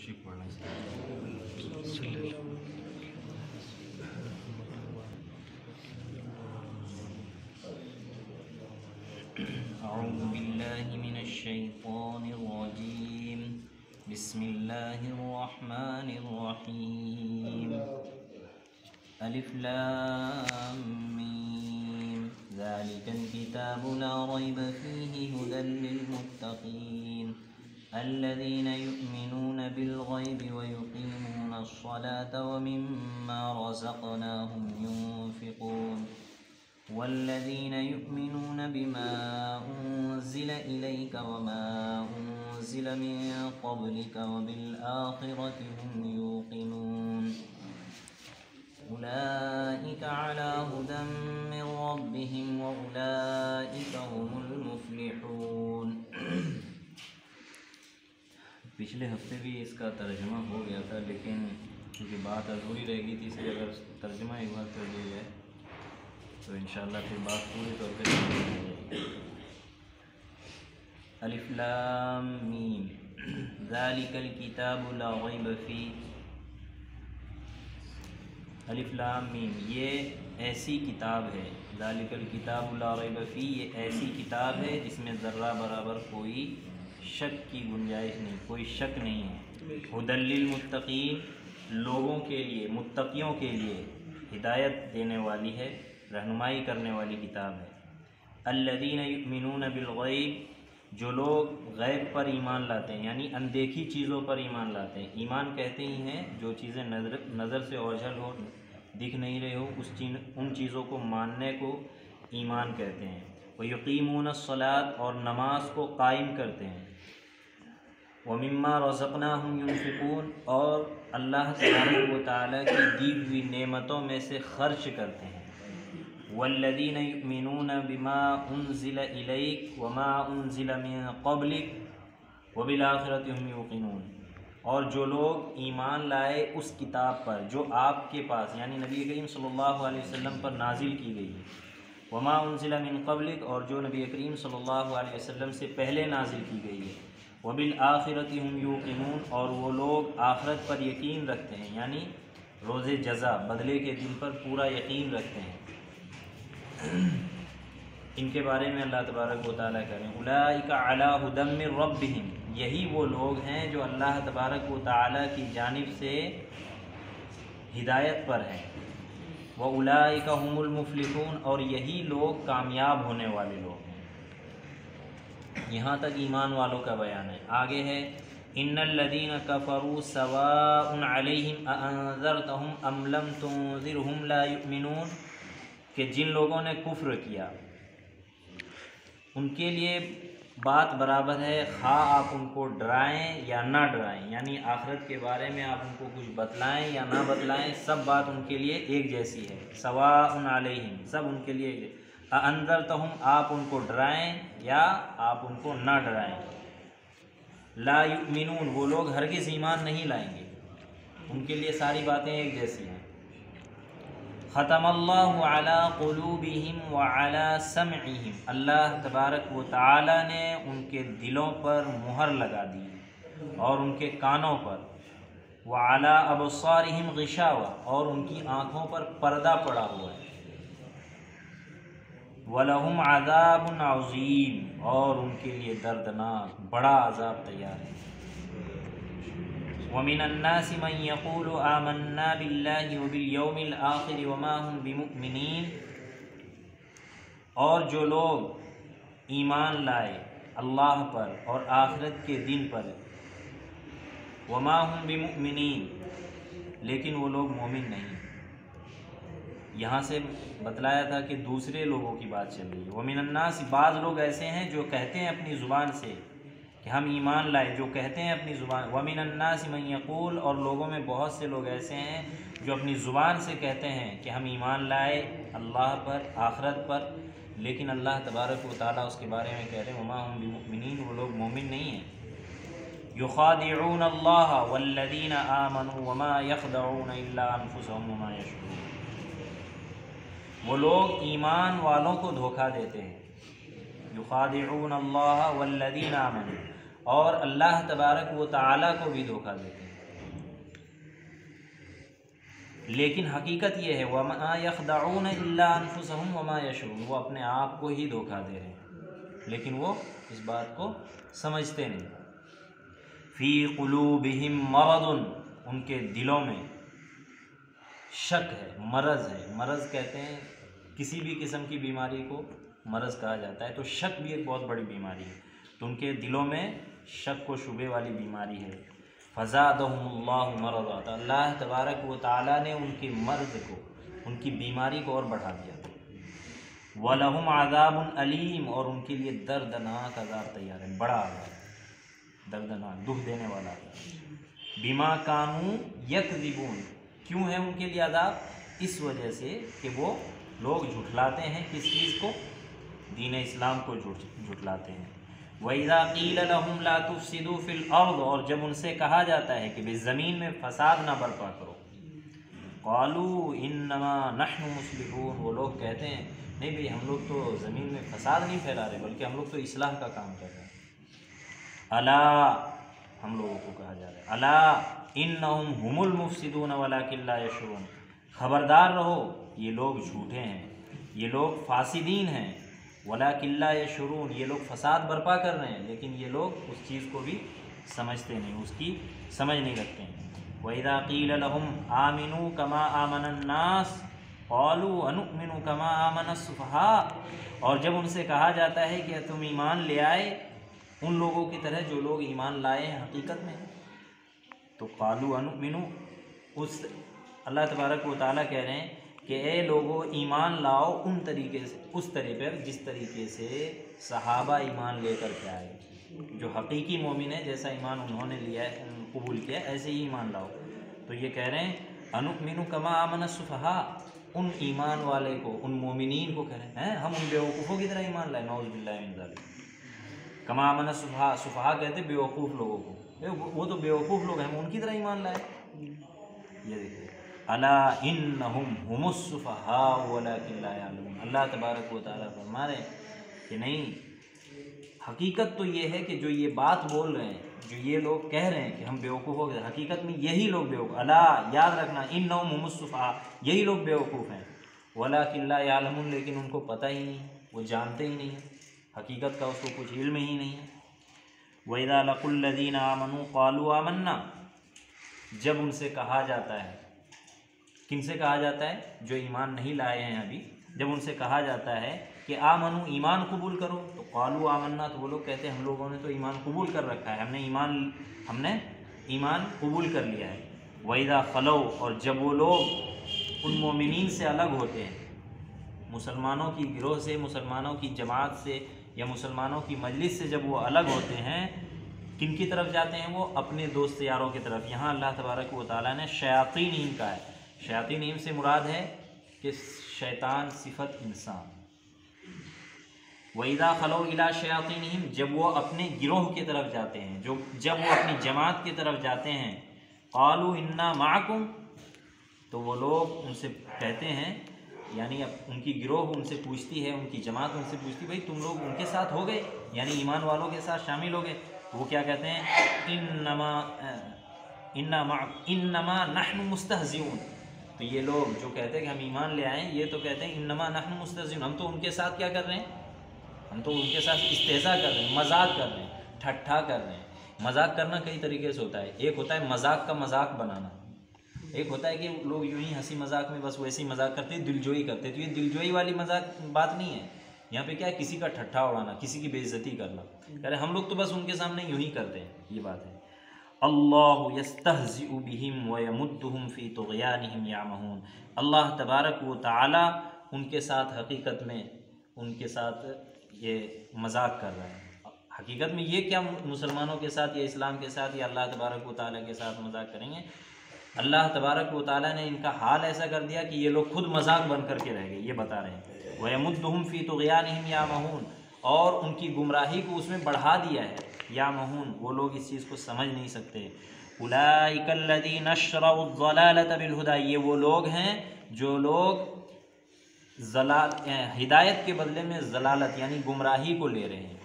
अऊज़ु बिल्लाहि मिनश शैतानिर रजीम बिस्मिल्लाहिर रहमानिर रहीम अलिफ लाम मीम ज़ालिकल किताबु ला रैब फ़ीहि हुदल लिल मुत्तक़ीन अल्लज़ीना युमिनूना बिल ग़ैबि व युक़ीमूना अस्सलाता व मिम्मा रज़क़नाहुम युनफ़िक़ून वल्लज़ीना युमिनूना बिमा उन्ज़िल इलैका व मा उन्ज़िल मिन क़ब्लिका व बिल आख़िरति हुम यूक़िनून उलाइका अला हुदम मिन रब्बिहिम व उलाइका हुमुल मुफ़्लिहून। पिछले हफ्ते भी इसका तर्जुमा हो गया था, लेकिन क्योंकि बात अधूरी रह गई थी, इसलिए अगर तर्जुमा एक बार कर दिया जाए तो इंशाअल्लाह फिर बात पूरी तौर पर समझ में आ जाएगी। अलिफ लाम मीम ज़ालिकल किताबु ला रैब फ़ीहि। अलिफ लाम मीम ये ऐसी किताब है, ज़ालिकल किताबु ला रैब फ़ीहि ये ऐसी किताब है जिसमें ज़र्रा बराबर कोई शक की गुंजाइश नहीं, कोई शक नहीं है। हुदल लिल मुत्तक़ीन लोगों के लिए, मुत्तक़ियों के लिए हिदायत देने वाली है, रहनुमाई करने वाली किताब है। अल्लज़ीना युमिनूना बिल ग़ैब जो लोग गैब पर ईमान लाते हैं, यानी अनदेखी चीज़ों पर ईमान लाते हैं। ईमान कहते ही हैं जो चीज़ें नज़र से ओझल हो, दिख नहीं रहे हो, उन चीज़ों को मानने को ईमान कहते हैं। व युक़ीमूना अस्सलात और नमाज को कायम करते हैं। व मिम्मा रज़क़नाहुम युनफ़िक़ून और अल्लाह सुब्हानहु व तआला की दी हुई नेमतों में से खर्च करते हैं। वल्लज़ीना युमिनूना बिमा उन्ज़िल इलैक व मा उन्ज़िल मिन क़ब्लिक व बिल आख़िरति हुम यूक़िनून और जो लोग ईमान लाए उस किताब पर जो आपके पास यानी नबी करीम सल्लल्लाहु अलैहि वसल्लम पर नाजिल की गई है। व मा उन्ज़िल मिन क़ब्लिक और जो नबी करीम सल्लल्लाहु अलैहि वसल्लम से पहले नाजिल की गई है। व बिल आख़िरति हुम यूक़िनून और वो लोग आखिरत पर यकीन रखते हैं, यानी रोज़े जज़ा बदले के दिन पर पूरा यकीन रखते हैं। इनके बारे में अल्लाह तबारक व तआला करें उलाइका अला हुदम मिन रब्बिहिम यही वो लोग हैं जो अल्लाह तबारक व तआला की जानिब से हिदायत पर हैं। व उलाइका हुमुल मुफ़्लिहून और यही लोग कामयाब होने वाले लोग हैं। यहाँ तक ईमान वालों का बयान है। आगे है इन्नल्लज़ीना कफ़रू सवाउन अलैहिम अअन्ज़रतहुम अम लम तुन्ज़िरहुम ला युमिनून कि जिन लोगों ने कुफ्र किया उनके लिए बात बराबर है, खा आप उनको डराएं या ना डराएं, यानी आखिरत के बारे में आप उनको कुछ बतलाएं या ना बतलाएं, सब बात उनके लिए एक जैसी है। सवाउन अलैहिम सब उनके लिए अअन्ज़रतहुम आप उनको डराएं या आप उनको ना डराएं। ला युमिनून वो लोग हरगिज़ ईमान नहीं लाएंगे, उनके लिए सारी बातें एक जैसी हैं। ख़तमल्लाहु अला क़ुलूबिहिम व अला समइहिम अल्लाह तबारक व तआला ने उनके दिलों पर मुहर लगा दी और उनके कानों पर। व अला अबसारिहिम ग़िशावा और उनकी आँखों पर पर्दा पड़ा हुआ है। वलहुम अज़ाबुन अज़ीम और उनके लिए दर्दनाक बड़ा अज़ाब तैयार है। वमिनन्नासि मन यक़ूलु आमन्ना बिल्लाहि व बिल यौमिल आख़िर व मा हुम बिमुमिनीन और जो लोग ईमान लाए अल्लाह पर और आखिरत के दिन पर। व मा हुम बिमुमिनीन लेकिन वो लोग मोमिन नहीं। यहाँ से बतलाया था कि दूसरे लोगों की बात चल रही है। वमिनन्नास बाज़ लोग ऐसे हैं जो कहते हैं अपनी ज़ुबान से कि हम ईमान लाए, जो कहते हैं अपनी ज़ुबान। वमिनन्नास मन यक़ूल और लोगों में बहुत से लोग ऐसे हैं जो अपनी ज़ुबान से कहते हैं कि हम ईमान लाए अल्लाह पर आखिरत पर, लेकिन अल्लाह तबारक व तआला उसके बारे में कह रहे हैं वमा हुम बिमुमिनीन वो लोग मोमिन नहीं हैं। युख़ादिऊन अल्लाह वल्लज़ीना आमनू वमा यख़दऊन इल्ला अनफुसहुम वमा यशऊरून वो लोग ईमान वालों को धोखा देते हैं। युख़ादिऊन अल्लाह वल्लज़ीना आमनू और अल्लाह तबारक व तआला को भी धोखा देते हैं। लेकिन हकीकत ये है वमा यख़दऊन इल्ला अनफुसहुम वमा यशऊरून, वो अपने आप को ही धोखा दे रहे हैं, लेकिन वो इस बात को समझते नहीं। फ़ी क़ुलूबिहिम मरदुन, उनके दिलों में शक है, मरज़ है। मरज़ कहते हैं किसी भी किस्म की बीमारी को मरज़ कहा जाता है, तो शक भी एक बहुत बड़ी बीमारी है। तो उनके दिलों में शक व शुबे वाली बीमारी है। फ़ज़ादहुमुल्लाहु मरज़ा, तो अल्लाह तबारक व तआला ने उनके मर्ज़ को, उनकी बीमारी को और बढ़ा दिया। वलहुम अज़ाबुन अलीम, और उनके लिए दर्दनाक अज़ाब तैयार है, बड़ा अज़ाब, दर्दनाक, दुख देने वाला अज़ाब। बिमा कानू यकज़िबून, क्यों है उनके लिए अज़ाब? इस वजह से कि वो लोग झुठलाते हैं किस चीज़ को? दीन इस्लाम को झुठलाते हैं। वइज़ा क़ील लहुम ला तुफ़सिदू फ़िल अर्ज़, और जब उनसे कहा जाता है कि भाई ज़मीन में फ़साद ना बर्पा करो, क़ालू इन्नमा नहनु मुस्लिहून, वो लोग कहते हैं नहीं भाई हम लोग तो ज़मीन में फ़साद नहीं फैला रहे, बल्कि हम लोग तो इस्लाह का काम कर रहे हैं। अला, हम लोगों को कहा जा रहा है, अला इन्नहुम हुमुल मुफ़सिदून वलाकिन ला यशऊरून, खबरदार रहो ये लोग झूठे हैं, ये लोग फासिदीन हैं, वलाकिन ला यशऊरून, ये लोग फ़साद बर्पा कर रहे हैं, लेकिन ये लोग उस चीज़ को भी समझते नहीं, उसकी समझ नहीं रखते हैं। वइज़ा क़ील लहुम आमिनू कमा आमनन नास क़ालू अनुमिनु कमा आमनस सुफ़हा, और जब उनसे कहा जाता है कि तुम ईमान ले आए उन लोगों की तरह जो लोग ईमान लाए हैं हकीकत में, तो क़ालू अनुमिनु, उस अल्लाह तबारक व तआला कह रहे हैं कि ए लोगो ईमान लाओ उन तरीके से, उस तरीके पर जिस तरीके से सहाबा ईमान लेकर के आए, जो हकीकी मोमिन है, जैसा ईमान उन्होंने लिया है, कबूल किया, ऐसे ही ईमान लाओ। तो ये कह रहे हैं अनुमिनु कमा आमनस सुफ़हा, उन ईमान वाले को, उन मोमिनीन को कह रहे हैं हम उन बेवकूफ़ों की तरह ईमान लाए, नऊज़ बिल्लाहि मिन ज़ालिक। कमा आमनस सुफ़हा, सुफ़हा कहते हैं बेवकूफ़ लोगों को, वो तो बेवकूफ़ लोग हैं, हम उनकी तरह ईमान लाए। ये देखिए, अला इन्नहुम हुमुस सुफ़हा वलाकिन ला यअलमून, अल्लाह तबारक व तआला फरमा रहे हैं कि नहीं, हकीकत तो ये है कि जो ये बात बोल रहे हैं, जो ये लोग कह रहे हैं कि हम बेवकूफ़ हो गए, हकीकत में यही लोग बेवकूफ़, अला, याद रखना, इन्नहुम हुमुस सुफ़हा, यही लोग बेवकूफ़ हैं, वलाकिन ला यअलमून, लेकिन उनको पता ही नहीं, वो जानते ही नहीं है हकीकत का, उसको कुछ इल्म ही नहीं है। वइज़ा लक़ुल लज़ीना आमनू क़ालू आमन्ना, जब उनसे कहा जाता है, किनसे कहा जाता है? जो ईमान नहीं लाए हैं अभी, जब उनसे कहा जाता है कि आमनू, ईमान कबूल करो, तो क़ालू आमन्ना, तो वो लोग कहते हैं हम लोगों ने तो ईमान कबूल कर रखा है, हमने ईमान कबूल कर लिया है। वइज़ा ख़लौ, और जब वो लोग उन मोमिनीन से अलग होते हैं, मुसलमानों की गिरोह से, मुसलमानों की जमात से या मुसलमानों की मजलिस से जब वो अलग होते हैं, किन की तरफ जाते हैं? वो अपने दोस्त यारों की तरफ। यहाँ अल्लाह तबारक व तआला ने शयातीन का है, शयातीन से मुराद है कि शैतान सिफत इंसान। वइज़ा ख़लौ इला शयातीनिहिम, जब वो अपने गिरोह की तरफ जाते हैं, जब वो अपनी जमात की तरफ जाते हैं, क़ालू इन्ना माअकुम, तो वो लोग उनसे कहते हैं, यानी अब उनकी गिरोह उनसे पूछती है, उनकी जमात उनसे पूछती, भाई तुम लोग उनके साथ हो गए, यानी ईमान वालों के साथ शामिल हो गए। वो क्या कहते हैं? इन्नमा नहनु मुस्तहज़िऊन, तो ये लोग जो कहते हैं कि हम ईमान ले आए, ये तो कहते हैं इन्नमा नहनु मुस्तहज़िऊन, हम तो उनके साथ क्या कर रहे हैं? हम तो उनके साथ इस्तेज़ा कर रहे हैं, मजाक कर रहे हैं, ठट्ठा कर रहे हैं। मजाक करना कई तरीके से होता है, एक होता है मजाक का मजाक बनाना, एक होता है कि लोग यूं ही हंसी मजाक में बस वैसे ही मजाक करते हैं, दिलजोई करते हैं। तो ये दिलजोई वाली मजाक बात नहीं है, यहाँ पे क्या है, किसी का ठट्ठा उड़ाना, किसी की बेइज्जती करना। कह रहे हम लोग तो बस उनके सामने यूं ही करते हैं, ये बात है। अल्लाहु यस्तहज़िउ बिहिम व यमुद्दुहुम फ़ी तुग़यानिहिम यामहून, अल्लाह तबारक व तआला उनके साथ हकीकत में उनके साथ ये मजाक कर रहा है। हकीकत में ये क्या मुसलमानों के साथ या इस्लाम के साथ या अल्लाह तबारक व तआला के साथ मजाक करेंगे? अल्लाह तबारक व तआला ने इनका हाल ऐसा कर दिया कि ये लोग खुद मजाक बन करके रह गए। ये बता रहे हैं व यमुद्दुहुम फ़ी तुग़यानिहिम यामहून, और उनकी गुमराही को उसमें बढ़ा दिया है। यामहून, वो लोग इस चीज़ को समझ नहीं सकते। उलाइकल्लज़ीना इश्तरौज़्ज़लालत बिलहुदा, ये वो लोग हैं जो लोग हिदायत के बदले में ज़लालत यानी गुमराही को ले रहे हैं।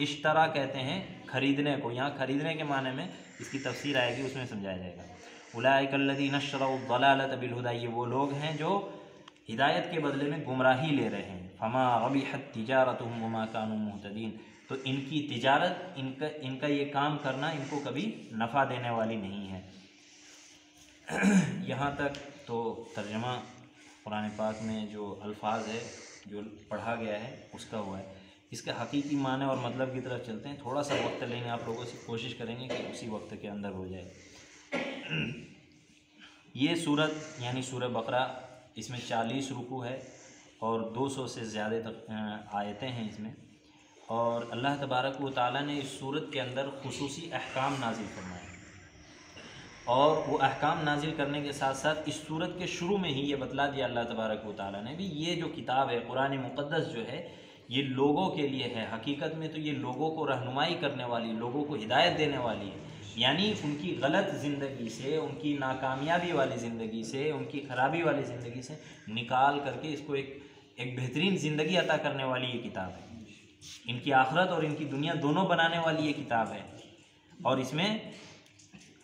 इश्तरा कहते हैं ख़रीदने को, यहाँ ख़रीदने के माने में इसकी तफसीर आएगी, उसमें समझाया जाएगा। उलाइका अल्लज़ीना इश्तरौ ज़लालत बिल-हुदा, ये वो लोग हैं जो हिदायत के बदले में गुमराही ले रहे हैं। फमा रबिहत तिजारतुहुम वमा कानू मुहतदीन, तो इनकी तिजारत, इनका ये काम करना इनको कभी नफ़ा देने वाली नहीं है। यहाँ तक तो तर्जमा कुरान पाक में जो अल्फाज है, जो पढ़ा गया है, उसका हुआ है। इसके हकीकी माने और मतलब की तरफ चलते हैं। थोड़ा सा वक्त लेंगे आप लोगों से, कोशिश करेंगे कि उसी वक्त के अंदर हो जाए। ये सूरत यानी सूरह बकरा, इसमें 40 रुकू है और 200 से ज़्यादा तक आयतें हैं इसमें। और अल्लाह तबारक व तआला ने इस सूरत के अंदर खुसूसी अहकाम नाजिल फरमाए, और वो अहकाम नाजिल करने के साथ साथ इस सूरत के शुरू में ही ये बतला दिया अल्लाह तबारक व तआला ने भी, ये जो किताब है कुरान मुक़द्दस जो है, ये लोगों के लिए है। हकीकत में तो ये लोगों को रहनुमाई करने वाली, लोगों को हिदायत देने वाली है। यानी उनकी गलत ज़िंदगी से, उनकी नाकामयाबी वाली ज़िंदगी से, उनकी ख़राबी वाली ज़िंदगी से निकाल करके इसको एक बेहतरीन ज़िंदगी अता करने वाली ये किताब है। इनकी आखिरत और इनकी दुनिया दोनों बनाने वाली ये किताब है। और इसमें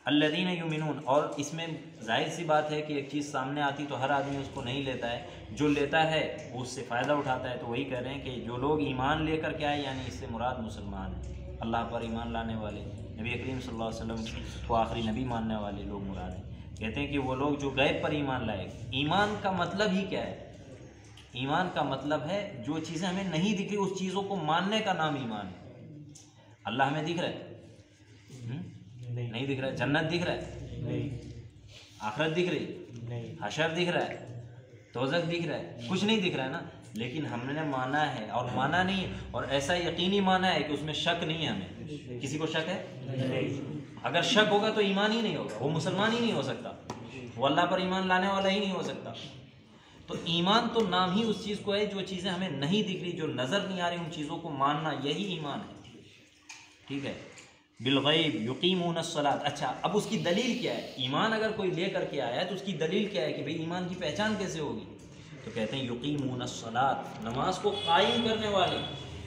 अल्लज़ीना युमिनून, और इसमें जाहिर सी बात है कि एक चीज़ सामने आती तो हर आदमी उसको नहीं लेता है, जो लेता है वो उससे फ़ायदा उठाता है। तो वही कह रहे हैं कि जो लोग ईमान लेकर के आए, यानी इससे मुराद मुसलमान हैं, अल्लाह पर ईमान लाने वाले, नबी करीम सल्लल्लाहु अलैहि वसल्लम को आखिरी नबी मानने वाले लोग मुराद हैं। कहते हैं कि वो लोग जो गैब पर ईमान लाए। ईमान का मतलब ही क्या है? ईमान का मतलब है जो चीज़ें हमें नहीं दिख रही उस चीज़ों को मानने का नाम ईमान है। अल्लाह हमें दिख रहा है? नहीं दिख रहा है। जन्नत दिख रहा है? नहीं। आखिरत दिख रही? नहीं। हशर दिख रहा है? दोज़ख दिख रहा है? कुछ नहीं दिख रहा है ना, लेकिन हमने माना है और माना नहीं, और ऐसा यकीनी माना है कि उसमें शक नहीं है। हमें किसी को शक है? नहीं। अगर शक होगा तो ईमान ही नहीं होगा, वो मुसलमान ही नहीं हो सकता, वो अल्लाह पर ईमान लाने वाला ही नहीं हो सकता। तो ईमान तो नाम ही उस चीज़ को है जो चीज़ें हमें नहीं दिख रही, जो नज़र नहीं आ रही, उन चीज़ों को मानना, यही ईमान है। ठीक है, बिलगैब युकीमून अस्सलात। अच्छा, अब उसकी दलील क्या है? ईमान अगर कोई ले करके आया है तो उसकी दलील क्या है कि भाई ईमान की पहचान कैसे होगी? तो कहते हैं युकीमून अस्सलात, नमाज को कायम करने वाले।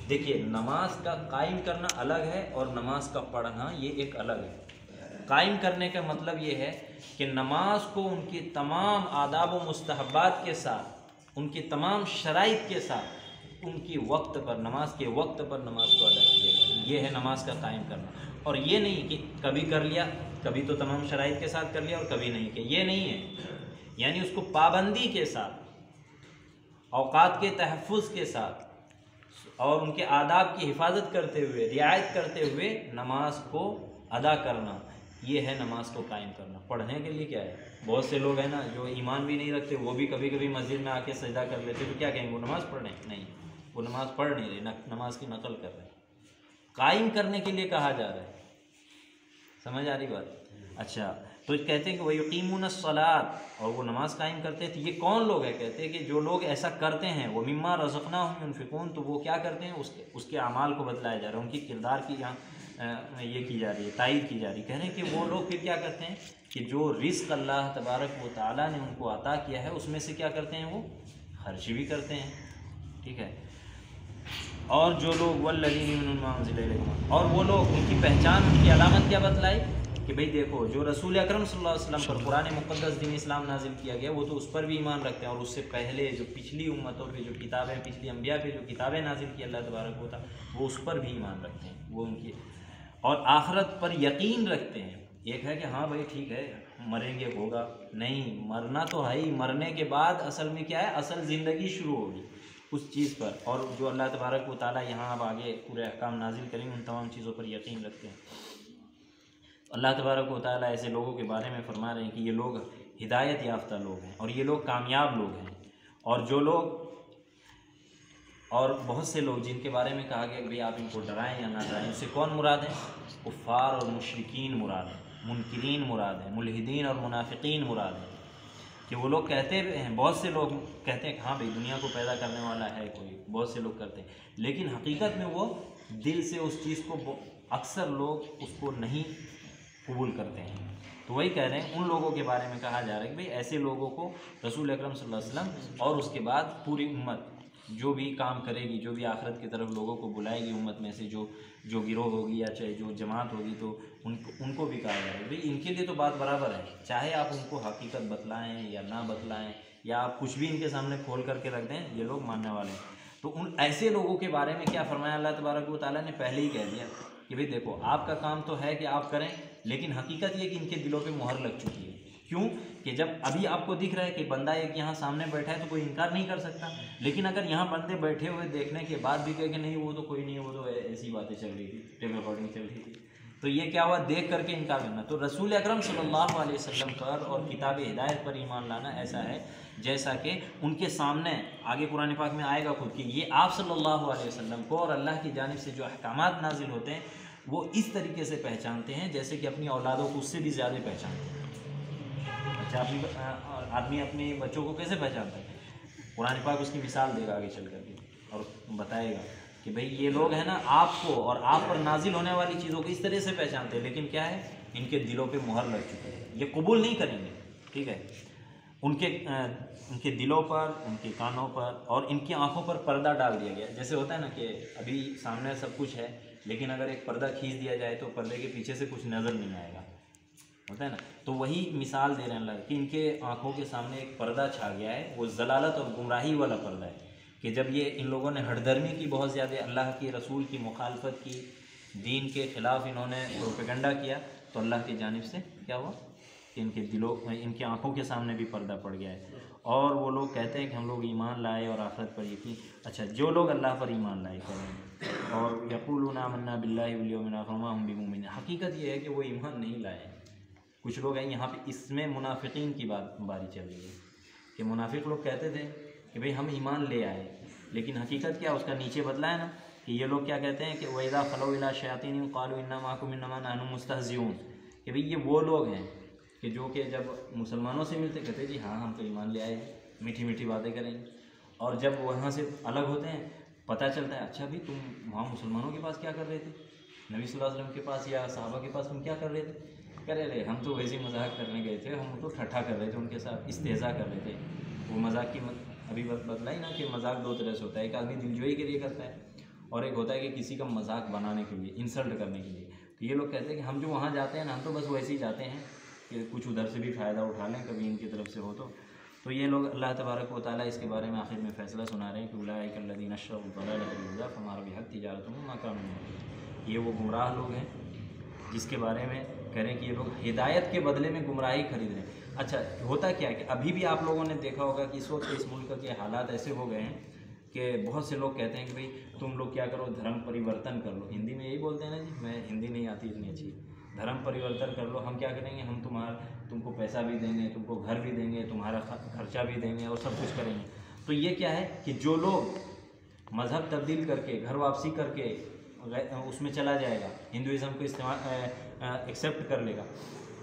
देखिए, नमाज का कायम करना अलग है और नमाज का पढ़ना ये एक अलग है। कायम करने का मतलब ये है कि नमाज को उनके तमाम आदाब व मुस्तहब्बात के साथ, उनके तमाम शराइत के साथ, उनकी वक्त पर, नमाज के वक्त पर नमाज को अदा किया जाए, ये है नमाज का कायम करना। और ये नहीं कि कभी कर लिया, कभी तो तमाम शराइत के साथ कर लिया और कभी नहीं किया, ये नहीं है। यानी उसको पाबंदी के साथ, औकात के तहफ़्फ़ुज़ के साथ और उनके आदाब की हिफाजत करते हुए, रियायत करते हुए नमाज को अदा करना, ये है नमाज को कायम करना। पढ़ने के लिए क्या है? बहुत से लोग हैं ना जो ईमान भी नहीं रखते, वो भी कभी कभी मस्जिद में आके सजदा कर लेते, तो क्या कहेंगे? वो नमाज़ पढ़ रहे हैं? नहीं, वो नमाज़ पढ़ नहीं रहे, नमाज की नकल कर रहे हैं। कायम करने के लिए कहा जा रहा है। समझ आ रही बात? अच्छा, तो कहते हैं कि वह युकीमून अस्सलात, और वो नमाज कायम करते हैं। तो ये कौन लोग हैं? कहते हैं कि जो लोग ऐसा करते हैं, वो मिम्मा रज़क़नाहुम युनफ़िक़ून, तो वो क्या करते हैं? उसके अमाल को बतलाया जा रहा है, उनकी किरदार की यहाँ ये की जा रही है, तायीद की जा रही है। कह रहे हैं कि वो लोग फिर क्या करते हैं कि जो रिज़्क़ अल्लाह तबारक व तआला ने उनको अता किया है, उसमें से क्या करते हैं? वो खर्च भी करते हैं। ठीक है, और जो लोग वल्लज़ीना उनज़िला इलैहिम, और वो लोग, उनकी पहचान, उनकी अलामत क्या बतलाई कि भाई देखो, जो रसूल अकरम सल्लल्लाहु अलैहि वसल्लम पर कुरान मुक़द्दस दीन इस्लाम नाजिल किया गया, वो तो उस पर भी ईमान रखते हैं, और उससे पहले जो पिछली उम्मतों पे जो किताबें, पिछली अंबिया पे जो किताबें नाजिल की अल्लाह तबारक व तआला, वो उस पर भी ईमान रखते हैं, वो उनकी, और आखिरत पर यकीन रखते हैं। एक है कि हाँ भाई ठीक है, मरेंगे, होगा, नहीं, मरना तो है ही, मरने के बाद असल में क्या है? असल ज़िंदगी शुरू होगी उस चीज़ पर। और जो अल्लाह तबारक व तआला यहाँ अब आगे पूरे अहकाम नाजिल करेंगे, उन तमाम चीज़ों पर यकीन रखते हैं। अल्लाह तबारक व तआला ऐसे लोगों के बारे में फरमा रहे हैं कि ये लोग हिदायत याफ्ता लोग हैं और ये लोग कामयाब लोग हैं। और जो लोग, और बहुत से लोग जिनके बारे में कहा गया कि भाई आप इनको डराएं या ना डराएं, उससे कौन मुराद है? कुफ़ार और मुशरिकीन मुराद है, मुनकिरीन मुराद है, मुल्हिदीन और मुनाफिकीन मुराद है। कि वो लोग कहते हैं, बहुत से लोग कहते हैं कि हाँ भाई दुनिया को पैदा करने वाला है कोई, बहुत से लोग करते हैं, लेकिन हकीकत में वो दिल से उस चीज़ को, अक्सर लोग उसको नहीं कबूल करते हैं। तो वही कह रहे हैं, उन लोगों के बारे में कहा जा रहा है कि भाई ऐसे लोगों को रसूल अकरम सल्लल्लाहु अलैहि वसल्लम और उसके बाद पूरी उम्मत जो भी काम करेगी, जो भी आखिरत की तरफ लोगों को बुलाएगी उम्मत में से, जो गिरोह होगी या चाहे जो जमात होगी, तो उनको भी कहा जाएगा भाई इनके लिए तो बात बराबर है, चाहे आप उनको हकीकत बतलाएं या ना बतलाएं, या आप कुछ भी इनके सामने खोल करके रख दें, ये लोग मानने वाले हैं। तो उन ऐसे लोगों के बारे में क्या फरमाया अल्लाह तबारक व तआला ने, पहले ही कह दिया कि भाई देखो आपका काम तो है कि आप करें, लेकिन हकीकत ये कि इनके दिलों पे मुहर लग चुकी है। क्यों कि जब अभी आपको दिख रहा है कि बंदा एक यहाँ सामने बैठा है तो कोई इनकार नहीं कर सकता, लेकिन अगर यहाँ बंदे बैठे हुए देखने के बाद भी कहे कि नहीं वो तो कोई नहीं है, वो तो ऐसी बातें चल रही थी, टेप रिकॉर्डिंग चल रही थी, तो ये क्या हुआ, देख करके इनकार करना। तो रसूल अकरम सल्लल्लाहु अलैहि वसल्लम पर और किताब हिदायत पर ईमान लाना ऐसा है जैसा कि उनके सामने आगे कुरान पाक में आएगा खुद कि ये आप सल्लल्लाहु अलैहि वसल्लम को और अल्लाह की जानिब से जो अहकामात नाजिल होते हैं वो इस तरीके से पहचानते हैं जैसे कि अपनी औलादों को उससे भी ज़्यादा पहचानते हैं। अच्छा, आदमी अपने बच्चों को कैसे पहचानता है, कुरान पाक उसकी मिसाल देगा आगे चल करके और बताएगा कि भाई ये लोग हैं ना आपको और आप पर नाजिल होने वाली चीज़ों को इस तरह से पहचानते हैं, लेकिन क्या है इनके दिलों पे मुहर लग चुकी है, ये कबूल नहीं करेंगे। ठीक है, उनके दिलों पर, उनके कानों पर और इनकी आंखों पर पर्दा डाल दिया गया। जैसे होता है ना कि अभी सामने सब कुछ है, लेकिन अगर एक पर्दा खींच दिया जाए तो पर्दे के पीछे से कुछ नज़र नहीं आएगा, होता है ना। तो वही मिसाल दे रहे हैं अल्लाह कि इनके आंखों के सामने एक पर्दा छा गया है, वो जलालत और गुमराही वाला पर्दा है कि जब ये इन लोगों ने हठधर्मी की बहुत ज़्यादा, अल्लाह के रसूल की मुखालफत की, दीन के ख़िलाफ़ इन्होंने प्रोपेगेंडा किया, तो अल्लाह की जानिब से क्या हुआ कि इनके दिलों, इनकी आंखों के सामने भी पर्दा पड़ गया है। और वो लोग कहते हैं कि हम लोग ईमान लाए और आखिरत पर यकीन। अच्छा, जो लोग अल्लाह पर ईमान लाए करें और यक़ूलूना आमन्ना बिल्लाहि वल यौमिल आखिर वमा हुम बिमुमिनीन, हकीकत ये है कि वो ईमान नहीं लाए। कुछ लोग हैं यहाँ पे, इसमें मुनाफिकीन की बारी चल रही है कि मुनाफिक लोग कहते थे कि भाई हम ईमान ले आए, लेकिन हकीकत क्या उसका नीचे बदला है ना कि ये लोग क्या कहते हैं कि वइज़ा खलौ इला शयातीन क़ालू इन्ना माकुम इन्नमा नहनु मुस्तहज़िऊन, कि भाई ये वो लोग हैं कि जो कि जब मुसलमानों से मिलते कहते जी हाँ हम तो ईमान ले आए, मीठी मीठी बातें करेंगे, और जब वहाँ से अलग होते हैं पता चलता है अच्छा भाई तुम वहाँ मुसलमानों के पास क्या कर रहे थे, नबी सल्लल्लाहु अलैहि वसल्लम के पास या सहाबा के पास तुम क्या कर रहे थे, कह रहे हम तो वैसे मजाक करने गए थे, हम तो ठट्ठा कर रहे थे, उनके साथ इस्तेज़ा कर रहे थे। वो मजाक की अभी बतला ही ना कि मजाक दो तरह से होता है, एक आदमी दिलजोई के लिए करता है और एक होता है कि किसी का मजाक बनाने के लिए, इंसल्ट करने के लिए। तो ये लोग कहते हैं कि हम जो वहाँ जाते हैं ना, हम तो बस वैसे ही जाते हैं कि कुछ उधर से भी फ़ायदा उठा लें कभी इनकी तरफ से हो तो ये लोग अल्लाह तबारक व तआला इसके बारे में आखिर में फ़ैसला सुना रहे हैं कि उलाइका अल्लज़ीना अशरकू ज़लालतन बa'ीदा फमा रबिहत तिजारतुहुम वमा कानू मुहतदीन। ये वो गुमराह लोग हैं जिसके बारे में कह रहे हैं कि ये लोग हिदायत के बदले में गुमराही खरीद रहे हैं। अच्छा, होता क्या है कि अभी भी आप लोगों ने देखा होगा कि इस वक्त इस मुल्क के हालात ऐसे हो गए हैं कि बहुत से लोग कहते हैं कि भाई तुम लोग क्या करो, धर्म परिवर्तन कर लो। हिंदी में यही बोलते हैं ना जी, मैं हिंदी नहीं आती इतनी अच्छी, धर्म परिवर्तन कर लो, हम क्या करेंगे, हम तुमको पैसा भी देंगे, तुमको घर भी देंगे, तुम्हारा खर्चा भी देंगे और सब कुछ करेंगे। तो ये क्या है कि जो लोग मज़हब तब्दील करके, घर वापसी करके उसमें चला जाएगा, हिंदुज़म को इस्तेमाल एक्सेप्ट कर लेगा,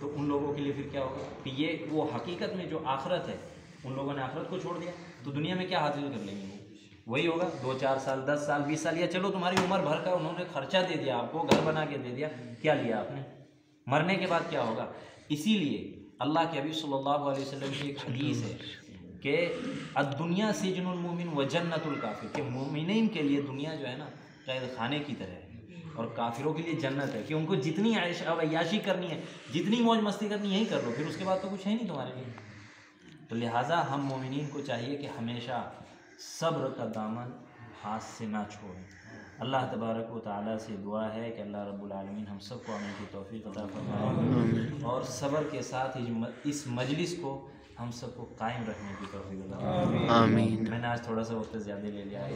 तो उन लोगों के लिए फिर क्या होगा कि ये वो हकीकत में जो आखिरत है, उन लोगों ने आखिरत को छोड़ दिया, तो दुनिया में क्या हासिल कर लेंगे वो वही होगा 2-4 साल 10 साल 20 साल, या चलो तुम्हारी उम्र भर का उन्होंने खर्चा दे दिया, आपको घर बना के दे दिया, क्या लिया आपने, मरने के बाद क्या होगा। इसीलिए अल्लाह के हबीब सल्लल्लाहु अलैहि वसल्लम की एक हदीस है कि अद्दुनिया सिजनुल मोमिन व जन्नतुल काफिर, कि मोमिनीन के लिए दुनिया जो है ना कैद खाने की तरह है और काफिरों के लिए जन्नत है, कि उनको जितनी अय्याशी करनी है, जितनी मौज मस्ती करनी यही कर लो, फिर उसके बाद तो कुछ है नहीं तुम्हारे लिए। तो लिहाजा हम मोमिनीन को चाहिए कि हमेशा सब्र का दामन हाथ से ना छोड़ें। अल्लाह तबारक व तआला से दुआ है कि अल्लाह रब्बुल आलमीन हम सबको अमल की तौफीक अता फरमाए और सब्र के साथ इस मजलिस को हम सबको कायम रखने की तौफीक अता फरमाए। आमीन। मैंने आज थोड़ा सा वक्त ज़्यादा ले लिया है।